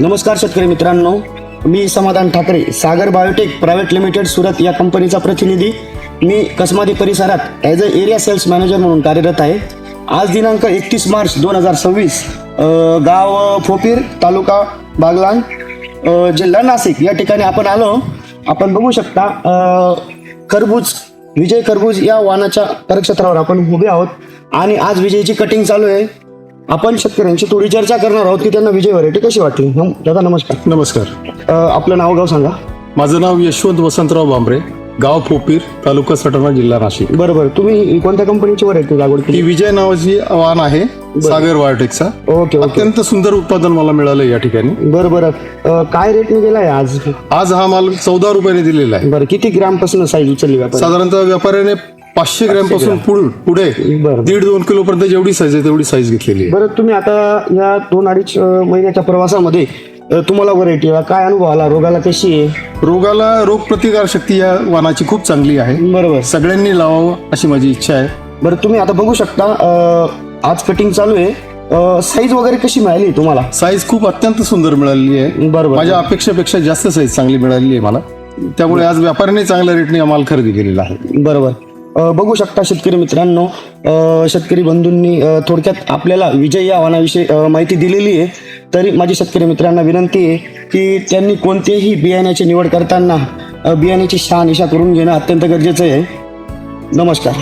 नमस्कार शेतकरी मित्रांनो, मी Samadhan Thackeray, Sagar biotech private limited Surat या कंपनीचा प्रतिनिधी. मी कसमादी परिसरात as a area sales manager म्हणून कार्यरत आहे. आज दिनांक 31 मार्च 2026, गाव फोपीर, तालुका बागलाण, जिल्हा नाशिक या ठिकाणी आपण आलो. आपण बघू शकता खरबूज, विजय खरबूज या वाहनाच्या परिक्षेत्रावर आपण उभे आहोत आणि आज विजयची कटिंग चालू आहे. आपण शेतकऱ्यांशी थोडी चर्चा करणार आहोत की त्यांना विजय व्हरायटी कशी वाटली. दादा नमस्कार. नमस्कार. आपलं नाव गाव सांगा. माझं नाव यशवंत वसंतराव भांबरे, गाव फोपीर, तालुका सटाणा, जिल्हा नाशिक. बरोबर. तुम्ही कोणत्या कंपनीची व्हरायटी लागवड ही केली? विजय नावाची वाहन आहे, सागर बायोटेकचा. Okay okay. अत्यंत सुंदर उत्पादन मला मिळालं या ठिकाणी. बरोबर. काय रेटने गेलाय आज? आज हा माल 14 रुपयाने दिलेला आहे. बरं, किती ग्राम पासून साईज उचलली व्यापारी? साधारणतः व्यापाऱ्याने 500 ग्रॅम पासून पुढे बरं. 1.5-2 किलो पर्यंत जेवढी साईज आहे तेवढी साईज घेतलेली आहे. बरं, तुम्ही आता या 2-2.5 महिन्याच्या प्रवासामध्ये तुम्हाला व्हरायटीला काय अनुभव आला? रोगाला कशी आहे? रोग प्रतिकार शक्ती या वाहनाची खूप चांगली आहे. बरोबर. सगळ्यांनी लावावं अशी माझी इच्छा आहे. बरं, तुम्ही आता बघू शकता आज कटिंग चालू आहे. साईज वगैरे कशी मिळाली तुम्हाला? साईज खूप अत्यंत सुंदर मिळाली आहे. बरोबर. माझ्या अपेक्षेपेक्षा जास्त साईज चांगली मिळाली आहे मला. त्यामुळे आज व्यापाऱ्याने चांगल्या रेटने माल खरेदी केलेला आहे. बरोबर. बघू शकता शेतकरी मित्रांनो, शेतकरी बंधूंनी थोडक्यात आपल्याला विजय या वाहनाविषयी माहिती दिलेली आहे. तरी माझी शेतकरी मित्रांना विनंती आहे की त्यांनी कोणतेही बियाण्याची निवड करताना बियाण्याची शहानिशा करून घेणं अत्यंत गरजेचं आहे. नमस्कार.